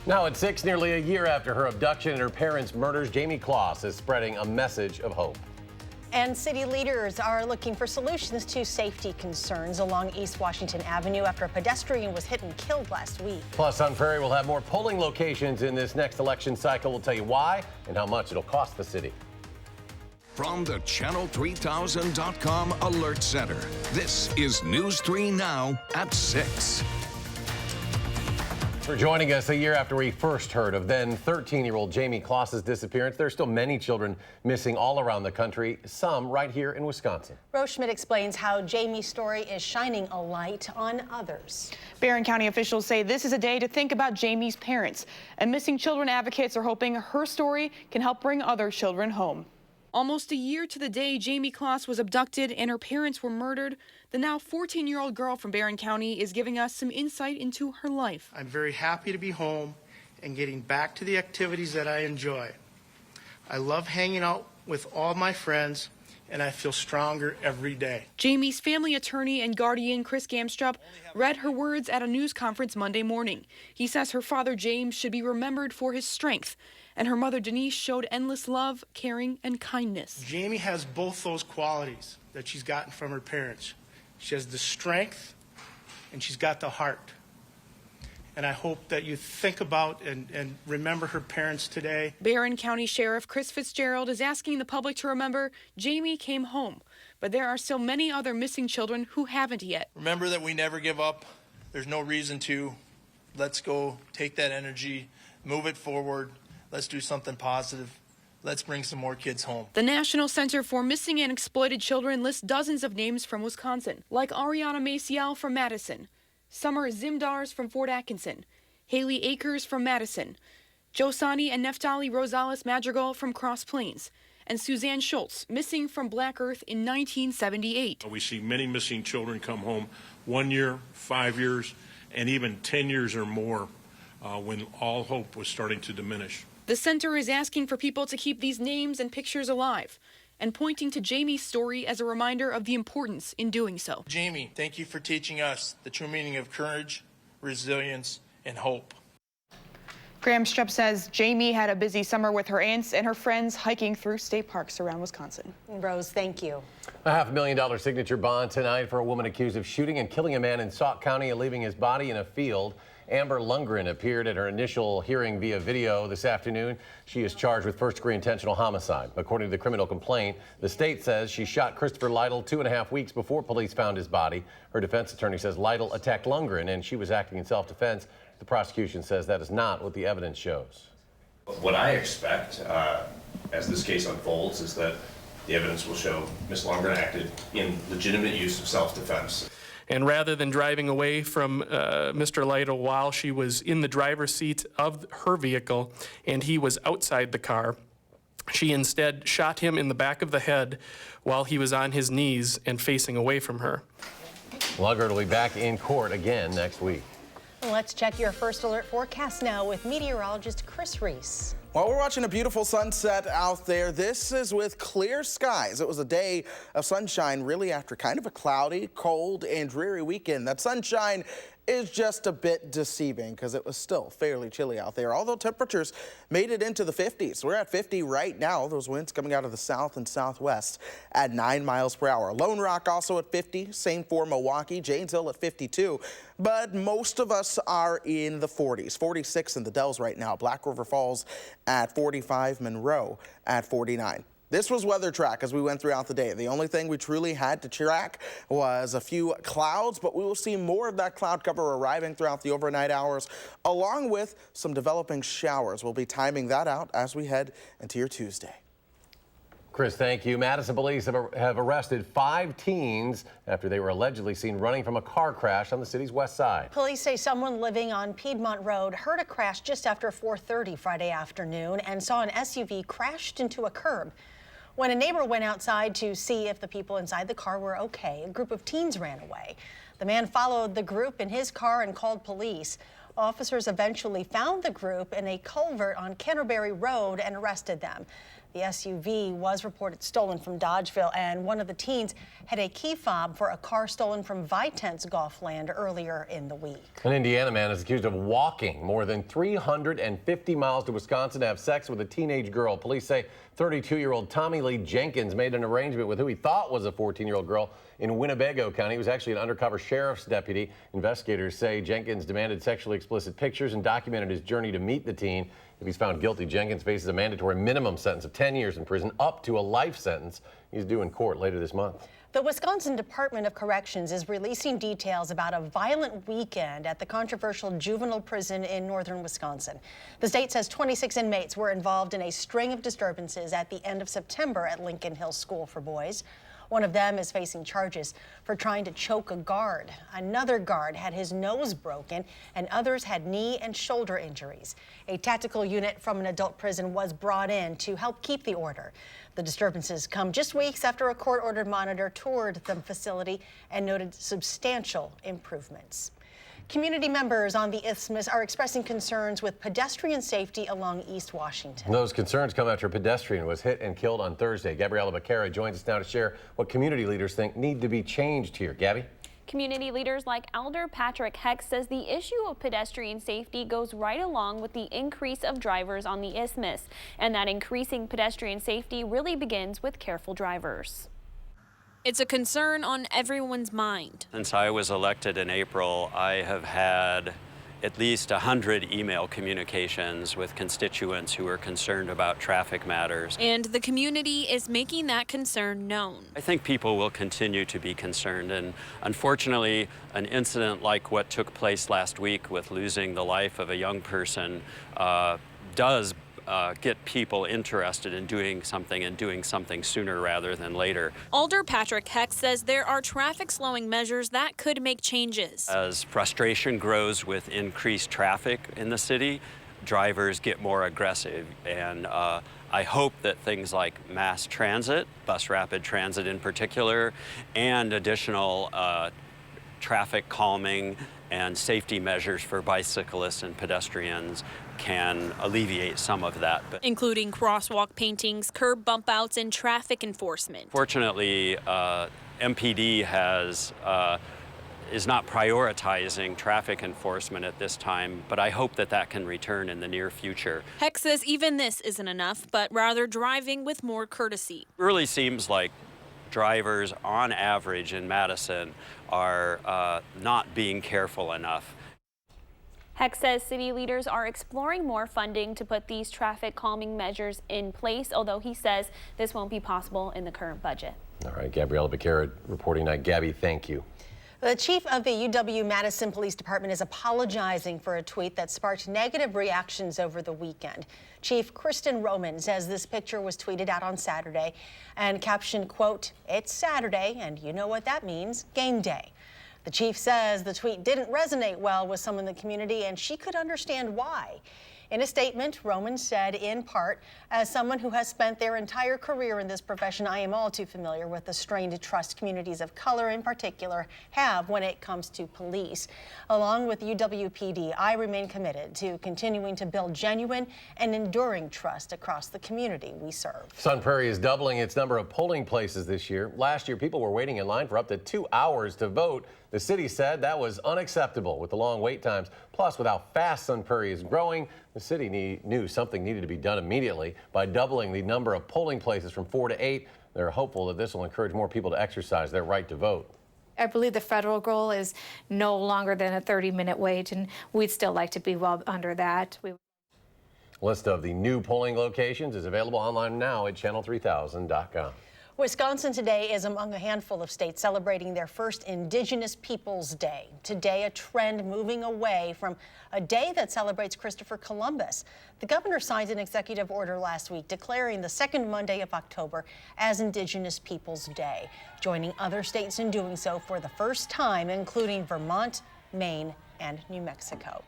Now at 6, nearly a year after her abduction and her parents' murders, Jamie Kloss is spreading a message of hope. And city leaders are looking for solutions to safety concerns along East Washington Avenue after a pedestrian was hit and killed last week. Plus, on Prairie, we'll have more polling locations in this next election cycle. We'll tell you why and how much it'll cost the city. From the Channel3000.com Alert Center, this is News 3 Now at 6. For joining us a year after we first heard of then 13-year-old Jamie Kloss's disappearance, there are still many children missing all around the country, some right here in Wisconsin. Rose Schmidt explains how Jamie's story is shining a light on others. Barron County officials say this is a day to think about Jamie's parents, and missing children advocates are hoping her story can help bring other children home. Almost a year to the day Jamie Kloss was abducted and her parents were murdered, the now 14-year-old girl from Barron County is giving us some insight into her life. I'm very happy to be home and getting back to the activities that I enjoy. I love hanging out with all my friends, and I feel stronger every day. Jamie's family attorney and guardian, Chris Gamstrup, read her words at a news conference Monday morning. He says her father, James, should be remembered for his strength, and her mother, Denise, showed endless love, caring, and kindness. Jamie has both those qualities that she's gotten from her parents. She has the strength, and she's got the heart. And I hope that you think about and remember her parents today. Barron County Sheriff Chris Fitzgerald is asking the public to remember Jamie came home, but there are still many other missing children who haven't yet. Remember that we never give up. There's no reason to. Let's go take that energy, move it forward. Let's do something positive. Let's bring some more kids home. The National Center for Missing and Exploited Children lists dozens of names from Wisconsin, like Ariana Maciel from Madison, Summer Zimdars from Fort Atkinson, Haley Akers from Madison, Josani and Neftali Rosales Madrigal from Cross Plains, and Suzanne Schultz, missing from Black Earth in 1978. We see many missing children come home 1 year, 5 years, and even 10 years or more when all hope was starting to diminish. The center is asking for people to keep these names and pictures alive and pointing to Jamie's story as a reminder of the importance in doing so. Jamie, thank you for teaching us the true meaning of courage, resilience, and hope. Gamstrup says Jamie had a busy summer with her aunts and her friends hiking through state parks around Wisconsin. Rose, thank you. A $500,000 signature bond tonight for a woman accused of shooting and killing a man in Sauk County and leaving his body in a field. Amber Lundgren appeared at her initial hearing via video this afternoon. She is charged with first-degree intentional homicide. According to the criminal complaint, the state says she shot Christopher Lytle 2.5 weeks before police found his body. Her defense attorney says Lytle attacked Lundgren and she was acting in self-defense. The prosecution says that is not what the evidence shows. What I expect as this case unfolds is that the evidence will show Ms. Lundgren acted in legitimate use of self-defense. And rather than driving away from Mr. Lytle while she was in the driver's seat of her vehicle and he was outside the car, she instead shot him in the back of the head while he was on his knees and facing away from her. Lundgren will be back in court again next week. Let's check your first alert forecast now with meteorologist Chris Reese. While we're watching a beautiful sunset out there, this is with clear skies. It was a day of sunshine really after kind of a cloudy, cold, and dreary weekend. That sunshine is just a bit deceiving because it was still fairly chilly out there, although temperatures made it into the 50s. We're at 50 right now. Those winds coming out of the south and southwest at 9 miles per hour. Lone Rock also at 50, same for Milwaukee, Janesville at 52, but most of us are in the 40s. 46 in the Dells right now. Black River Falls at 45, Monroe at 49. This was Weather Track as we went throughout the day. The only thing we truly had to track was a few clouds, but we will see more of that cloud cover arriving throughout the overnight hours, along with some developing showers. We'll be timing that out as we head into your Tuesday. Chris, thank you. Madison police have arrested 5 teens after they were allegedly seen running from a car crash on the city's west side. Police say someone living on Piedmont Road heard a crash just after 4:30 Friday afternoon and saw an SUV crashed into a curb. When a neighbor went outside to see if the people inside the car were okay, a group of teens ran away. The man followed the group in his car and called police. Officers eventually found the group in a culvert on Canterbury Road and arrested them. The SUV was reported stolen from Dodgeville, and one of the teens had a key fob for a car stolen from Vitence Golfland earlier in the week. An Indiana man is accused of walking more than 350 miles to Wisconsin to have sex with a teenage girl. Police say 32-year-old Tommy Lee Jenkins made an arrangement with who he thought was a 14-year-old girl in Winnebago County. He was actually an undercover sheriff's deputy. Investigators say Jenkins demanded sexually explicit pictures and documented his journey to meet the teen. If he's found guilty, Jenkins faces a mandatory minimum sentence of 10 years in prison, up to a life sentence. He's due in court later this month. The Wisconsin Department of Corrections is releasing details about a violent weekend at the controversial juvenile prison in northern Wisconsin. The state says 26 inmates were involved in a string of disturbances at the end of September at Lincoln Hills School for Boys. One of them is facing charges for trying to choke a guard. Another guard had his nose broken, and others had knee and shoulder injuries. A tactical unit from an adult prison was brought in to help keep the order. The disturbances come just weeks after a court-ordered monitor toured the facility and noted substantial improvements. Community members on the Isthmus are expressing concerns with pedestrian safety along East Washington. Those concerns come after a pedestrian was hit and killed on Thursday. Gabriella Becerra joins us now to share what community leaders think need to be changed here. Gabby? Community leaders like Elder Patrick Heck says the issue of pedestrian safety goes right along with the increase of drivers on the Isthmus, and that increasing pedestrian safety really begins with careful drivers. It's a concern on everyone's mind. Since I was elected in April, I have had at least 100 email communications with constituents who are concerned about traffic matters. And the community is making that concern known. I think people will continue to be concerned, and unfortunately, an incident like what took place last week with losing the life of a young person does get people interested in doing something sooner rather than later. Alder Patrick Heck says there are traffic slowing measures that could make changes. As frustration grows with increased traffic in the city, drivers get more aggressive, and I hope that things like mass transit, bus rapid transit in particular, and additional traffic calming and safety measures for bicyclists and pedestrians can alleviate some of that. Including crosswalk paintings, curb bump outs, and traffic enforcement. Fortunately, MPD is not prioritizing traffic enforcement at this time, but I hope that that can return in the near future. Heck says even this isn't enough, but rather driving with more courtesy. It really seems like drivers on average in Madison are not being careful enough. Heck says city leaders are exploring more funding to put these traffic calming measures in place, although he says this won't be possible in the current budget. All right, Gabriella Becerra reporting tonight. Gabby, thank you. The chief of the UW-Madison Police Department is apologizing for a tweet that sparked negative reactions over the weekend. Chief Kristen Roman says this picture was tweeted out on Saturday and captioned, quote, "It's Saturday, and you know what that means, game day." The chief says the tweet didn't resonate well with some in the community, and she could understand why. In a statement, Roman said, in part, as someone who has spent their entire career in this profession, I am all too familiar with the strained trust communities of color in particular have when it comes to police. Along with UWPD, I remain committed to continuing to build genuine and enduring trust across the community we serve. Sun Prairie is doubling its number of polling places this year. Last year, people were waiting in line for up to 2 hours to vote. The city said that was unacceptable with the long wait times. Plus, with how fast Sun Prairie is growing, the city knew something needed to be done immediately. By doubling the number of polling places from 4 to 8, they're hopeful that this will encourage more people to exercise their right to vote. I believe the federal goal is no longer than a 30-minute wait, and we'd still like to be well under that. List of the new polling locations is available online now at channel3000.com. Wisconsin today is among a handful of states celebrating their first Indigenous Peoples Day. Today, a trend moving away from a day that celebrates Christopher Columbus. The governor signed an executive order last week declaring the second Monday of October as Indigenous Peoples Day, joining other states in doing so for the first time, including Vermont, Maine, and New Mexico.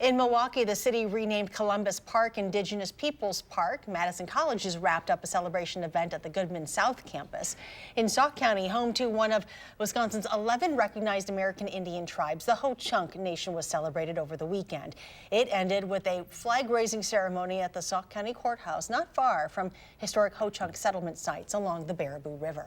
In Milwaukee, the city renamed Columbus Park Indigenous Peoples Park. Madison College has wrapped up a celebration event at the Goodman South campus. In Sauk County, home to one of Wisconsin's 11 recognized American Indian tribes, the Ho-Chunk Nation was celebrated over the weekend. It ended with a flag-raising ceremony at the Sauk County Courthouse, not far from historic Ho-Chunk settlement sites along the Baraboo River.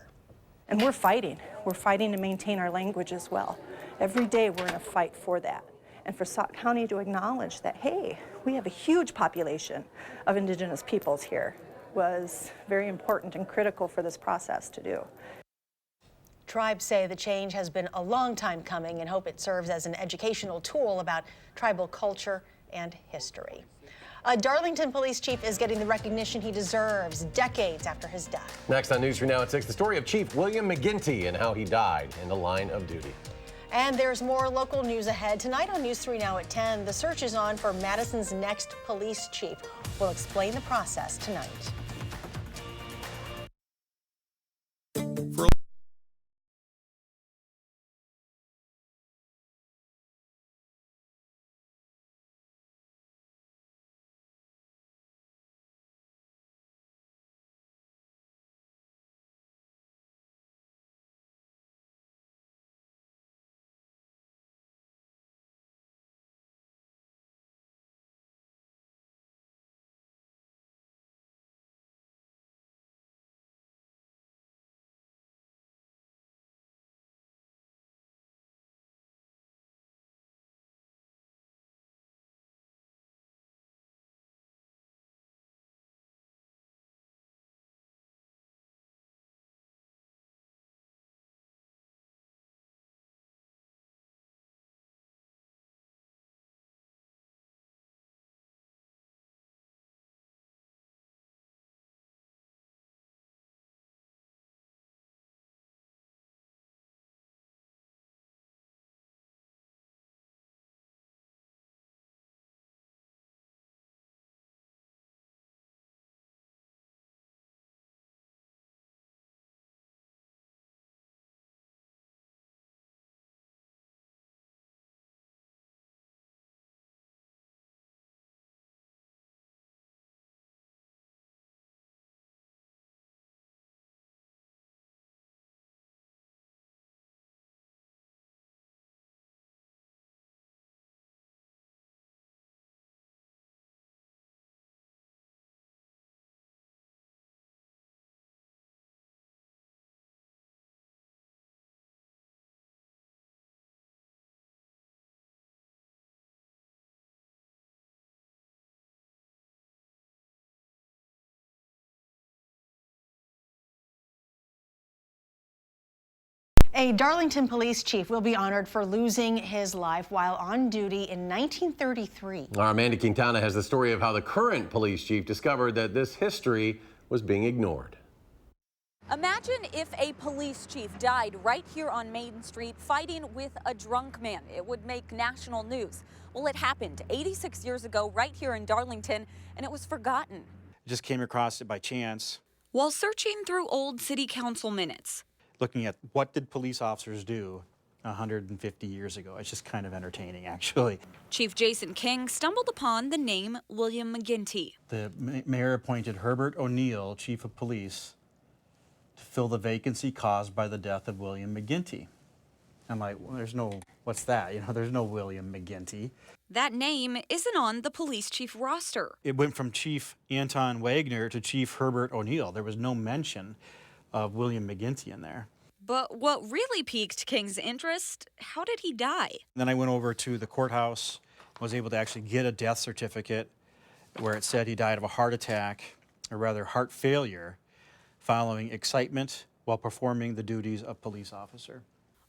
And we're fighting. We're fighting to maintain our language as well. Every day we're in a fight for that. And for Sauk County to acknowledge that, hey, we have a huge population of Indigenous peoples here was very important and critical for this process to do. Tribes say the change has been a long time coming and hope it serves as an educational tool about tribal culture and history. A Darlington police chief is getting the recognition he deserves decades after his death. Next on News 3 Now at 6, the story of Chief William McGinty and how he died in the line of duty. And there's more local news ahead. Tonight on News 3 Now at 10, the search is on for Madison's next police chief. We'll explain the process tonight. A Darlington police chief will be honored for losing his life while on duty in 1933. Our Amanda Quintana has the story of how the current police chief discovered that this history was being ignored. Imagine if a police chief died right here on Main Street fighting with a drunk man. It would make national news. Well, it happened 86 years ago right here in Darlington, and it was forgotten. Just came across it by chance. While searching through old city council minutes, Looking at what did police officers do 150 years ago. It's just kind of entertaining, actually. Chief Jason King stumbled upon the name William McGinty. The mayor appointed Herbert O'Neill, chief of police, to fill the vacancy caused by the death of William McGinty. I'm like, well, there's no, what's that? You know, there's no William McGinty. That name isn't on the police chief roster. It went from Chief Anton Wagner to Chief Herbert O'Neill. There was no mention of William McGinty in there. But what really piqued King's interest, how did he die? Then I went over to the courthouse, was able to actually get a death certificate where it said he died of a heart attack, or rather heart failure, following excitement while performing the duties of police officer.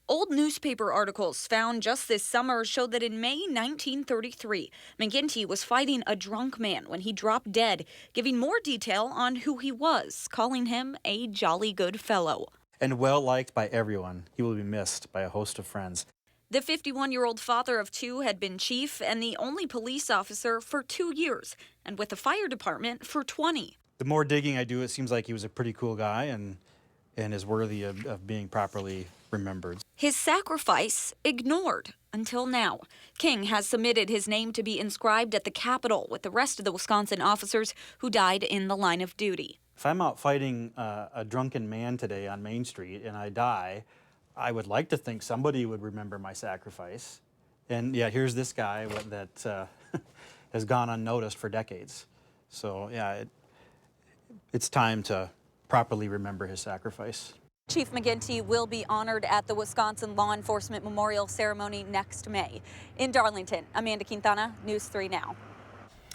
Old newspaper articles found just this summer show that in May 1933, McGinty was fighting a drunk man when he dropped dead, giving more detail on who he was, calling him a jolly good fellow. And well-liked by everyone. He will be missed by a host of friends. The 51-year-old father of two had been chief and the only police officer for 2 years, and with the fire department for 20. The more digging I do, it seems like he was a pretty cool guy and is worthy of being properly remembered. His sacrifice ignored. until now. King has submitted his name to be inscribed at the Capitol with the rest of the Wisconsin officers who died in the line of duty. If I'm out fighting a drunken man today on Main Street and I die, I would like to think somebody would remember my sacrifice. And yeah, here's this guy that has gone unnoticed for decades. So yeah, it's time to properly remember his sacrifice. Chief McGinty will be honored at the Wisconsin Law Enforcement Memorial Ceremony next May. In Darlington, Amanda Quintana, News 3 Now.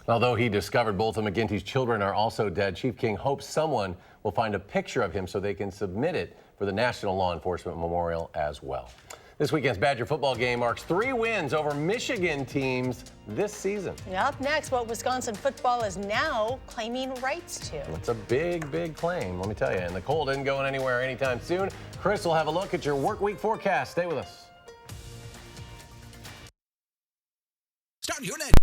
Although he discovered both of McGinty's children are also dead, Chief King hopes someone will find a picture of him so they can submit it for the National Law Enforcement Memorial as well. This weekend's Badger football game marks 3 wins over Michigan teams this season. Up next, what Wisconsin football is now claiming rights to. It's a big, big claim, let me tell you. And the cold isn't going anywhere anytime soon. Chris will have a look at your work week forecast. Stay with us. Start your net.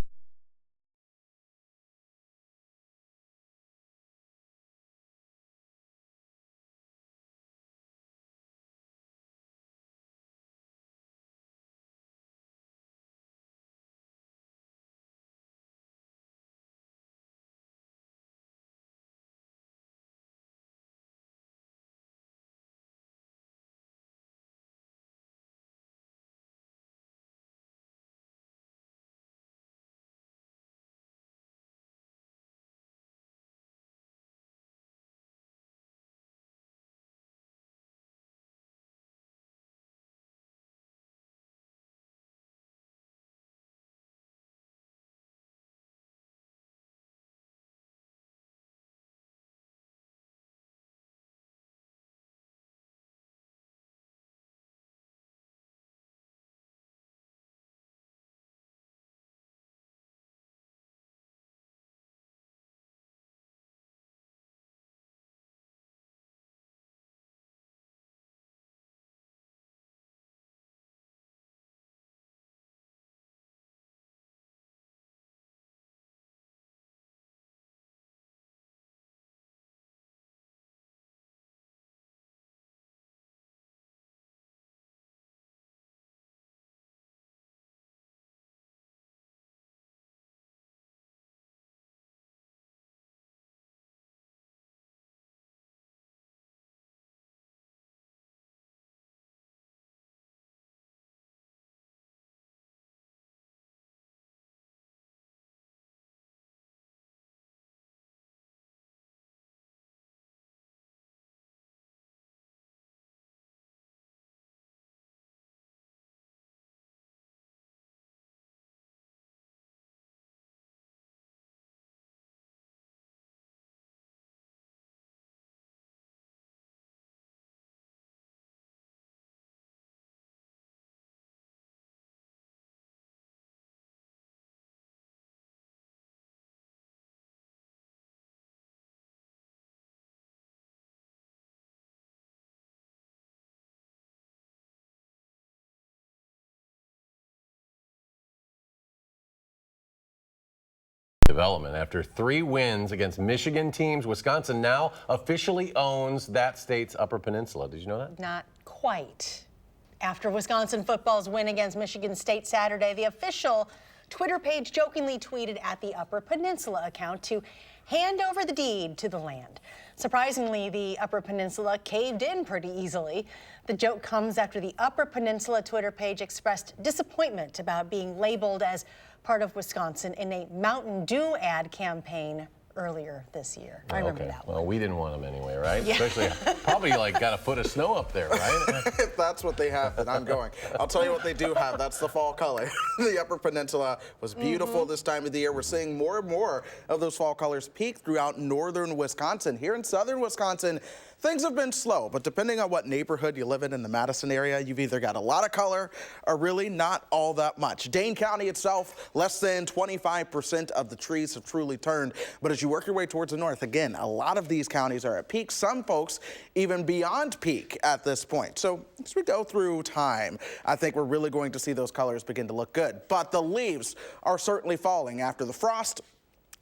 Development. After 3 wins against Michigan teams, Wisconsin now officially owns that state's Upper Peninsula. Did you know that? Not quite. After Wisconsin football's win against Michigan State Saturday, the official Twitter page jokingly tweeted at the Upper Peninsula account to hand over the deed to the land. Surprisingly, the Upper Peninsula caved in pretty easily. The joke comes after the Upper Peninsula Twitter page expressed disappointment about being labeled as part of Wisconsin in a Mountain Dew ad campaign earlier this year. I remember that one. Well, we didn't want them anyway, right? Yeah. Especially probably like got a foot of snow up there, right? That's what they have, then I'm going. I'll tell you what they do have. That's the fall color. The Upper Peninsula was beautiful this time of the year. We're seeing more and more of those fall colors peak throughout northern Wisconsin. Here in southern Wisconsin, things have been slow, but depending on what neighborhood you live in the Madison area, you've either got a lot of color or really not all that much. Dane County itself, less than 25% of the trees have truly turned. But as you work your way towards the north, again, a lot of these counties are at peak. Some folks even beyond peak at this point. So as we go through time, I think we're really going to see those colors begin to look good. But the leaves are certainly falling after the frost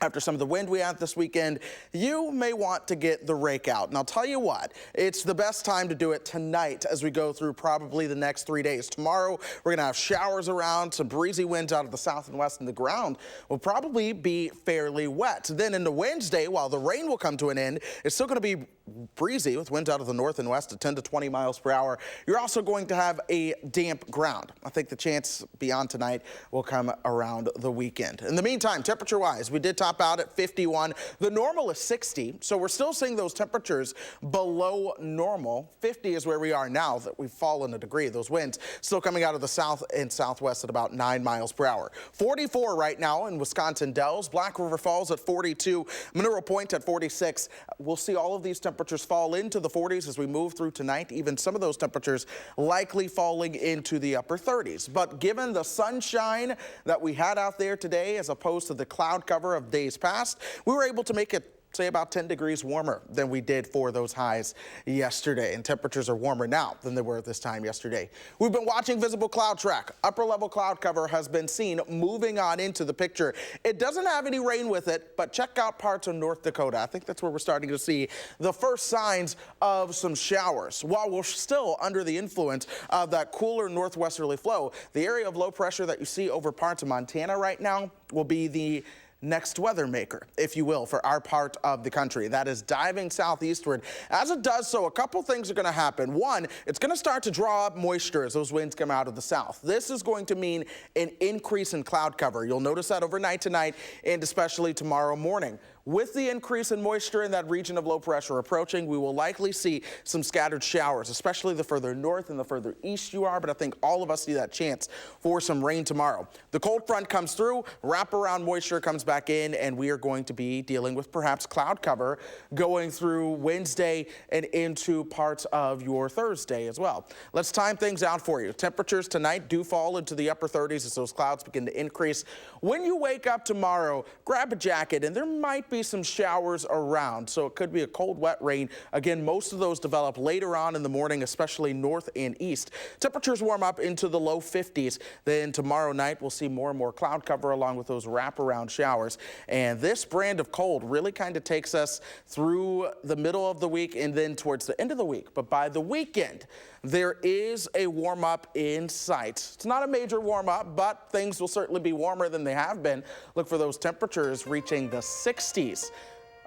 After some of the wind we had this weekend, you may want to get the rake out. And I'll tell you what, it's the best time to do it tonight as we go through probably the next 3 days. Tomorrow, we're going to have showers around, some breezy winds out of the south and west, and the ground will probably be fairly wet. Then into Wednesday, while the rain will come to an end, it's still going to be breezy with winds out of the north and west at 10 to 20 miles per hour. You're also going to have a damp ground. I think the chance beyond tonight will come around the weekend. In the meantime, temperature-wise, we did top out at 51. The normal is 60, so we're still seeing those temperatures below normal. 50 is where we are now that we've fallen a degree. Those winds still coming out of the south and southwest at about 9 miles per hour. 44 right now in Wisconsin Dells. Black River Falls at 42. Mineral Point at 46. We'll see all of these temperatures fall into the 40s as we move through tonight. Even some of those temperatures likely falling into the upper 30s. But given the sunshine that we had out there today as opposed to the cloud cover of days past, we were able to make it say about 10 degrees warmer than we did for those highs yesterday. And temperatures are warmer now than they were at this time yesterday. We've been watching visible cloud track. Upper level cloud cover has been seen moving on into the picture. It doesn't have any rain with it, but check out parts of North Dakota. I think that's where we're starting to see the first signs of some showers. While we're still under the influence of that cooler northwesterly flow, the area of low pressure that you see over parts of Montana right now will be the next weather maker, if you will, for our part of the country. That is diving southeastward. As it does so, a couple things are going to happen. One, it's going to start to draw up moisture as those winds come out of the south. This is going to mean an increase in cloud cover. You'll notice that overnight tonight and especially tomorrow morning. With the increase in moisture in that region of low pressure approaching, we will likely see some scattered showers, especially the further north and the further east you are, but I think all of us see that chance for some rain tomorrow. The cold front comes through, wraparound moisture comes back in, and we are going to be dealing with perhaps cloud cover going through Wednesday and into parts of your Thursday as well. Let's time things out for you. Temperatures tonight do fall into the upper 30s as those clouds begin to increase. When you wake up tomorrow, grab a jacket, and there might be some showers around, so it could be a cold, wet rain. Again, most of those develop later on in the morning, especially north and east. Temperatures warm up into the low 50s. Then tomorrow night, we'll see more and more cloud cover along with those wraparound showers. And this brand of cold really kind of takes us through the middle of the week and then towards the end of the week. But by the weekend, there is a warm-up in sight. It's not a major warm-up, but things will certainly be warmer than they have been. Look for those temperatures reaching the 60s.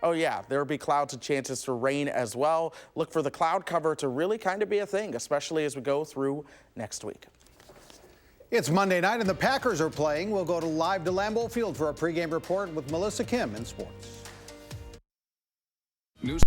Oh yeah, there will be clouds and chances for rain as well. Look for the cloud cover to really kind of be a thing, especially as we go through next week. It's Monday night and the Packers are playing. We'll go live to Lambeau Field for a pregame report with Melissa Kim in sports. News.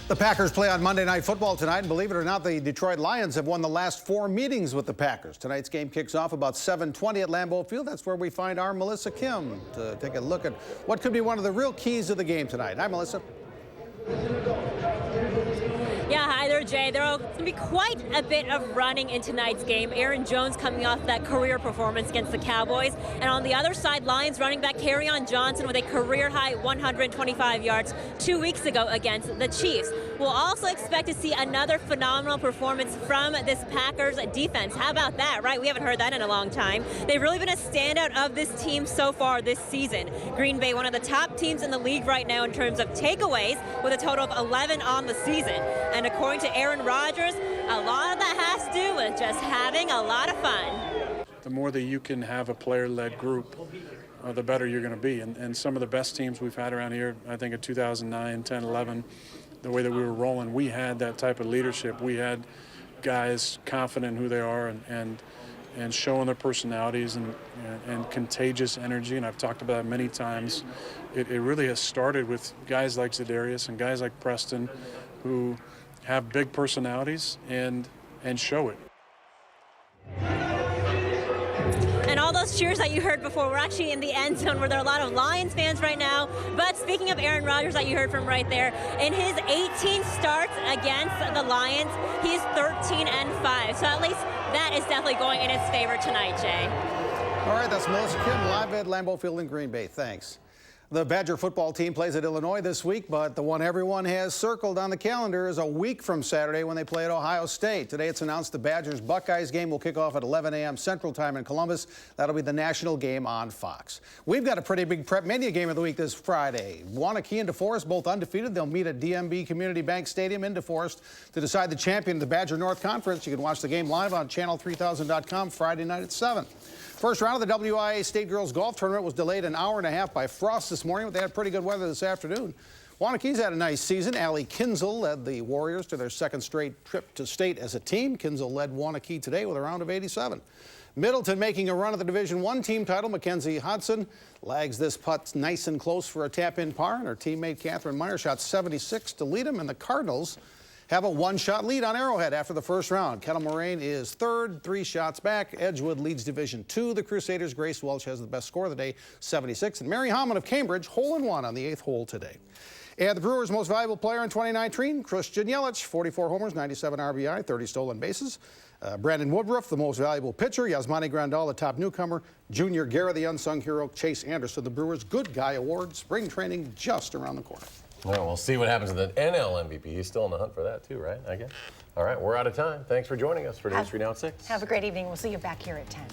The Packers play on Monday Night Football tonight, and believe it or not, the Detroit Lions have won the last 4 meetings with the Packers. Tonight's game kicks off about 7:20 at Lambeau Field. That's where we find our Melissa Kim to take a look at what could be one of the real keys of the game tonight. Hi, Melissa. Yeah, hi there, Jay. There's going to be quite a bit of running in tonight's game. Aaron Jones coming off that career performance against the Cowboys. And on the other side, Lions running back Kerryon Johnson with a career-high 125 yards 2 weeks ago against the Chiefs. We'll also expect to see another phenomenal performance from this Packers defense. How about that, right? We haven't heard that in a long time. They've really been a standout of this team so far this season. Green Bay, one of the top teams in the league right now in terms of takeaways, with a total of 11 on the season. And according to Aaron Rodgers, a lot of that has to do with just having a lot of fun. The more that you can have a player-led group, the better you're going to be. And some of the best teams we've had around here, I think in 2009, 10, 11, the way that we were rolling, we had that type of leadership. We had guys confident in who they are and showing their personalities and contagious energy. And I've talked about that many times. It really has started with guys like Za'Darius and guys like Preston who have big personalities and show it. And all those cheers that you heard before, we're actually in the end zone where there are a lot of Lions fans right now. But speaking of Aaron Rodgers that you heard from right there, in his 18 starts against the Lions, he's 13-5. So at least that is definitely going in his favor tonight, Jay. All right, that's Melissa Kim live at Lambeau Field in Green Bay. Thanks. The Badger football team plays at Illinois this week, but the one everyone has circled on the calendar is a week from Saturday when they play at Ohio State. Today it's announced the Badgers-Buckeyes game will kick off at 11 a.m. Central Time in Columbus. That'll be the national game on Fox. We've got a pretty big Prep Mania game of the week this Friday. Wanakee and DeForest both undefeated. They'll meet at DMB Community Bank Stadium in DeForest to decide the champion of the Badger North Conference. You can watch the game live on channel3000.com Friday night at 7. First round of the WIA State Girls Golf Tournament was delayed an hour and a half by frost this morning, but they had pretty good weather this afternoon. Wanakee's had a nice season. Allie Kinzel led the Warriors to their second straight trip to state as a team. Kinzel led Wanakee today with a round of 87. Middleton making a run at the Division I team title. Mackenzie Hodson lags this putt nice and close for a tap-in par, and her teammate Catherine Meyer shot 76 to lead them, and the Cardinals have a one-shot lead on Arrowhead after the first round. Kettle Moraine is third, 3 shots back. Edgewood leads Division II. The Crusaders' Grace Welch has the best score of the day, 76. And Mary Hammond of Cambridge, hole-in-one on the 8th hole today. And the Brewers' most valuable player in 2019, Christian Yelich, 44 homers, 97 RBI, 30 stolen bases. Brandon Woodruff, the most valuable pitcher. Yasmani Grandal, the top newcomer. Junior Guerra, the unsung hero. Chase Anderson, the Brewers' Good Guy Award. Spring training just around the corner. Well, we'll see what happens to the NL MVP. He's still in the hunt for that too, right? I guess. All right, we're out of time. Thanks for joining us for News 3 Now at 6. Have a great evening. We'll see you back here at 10.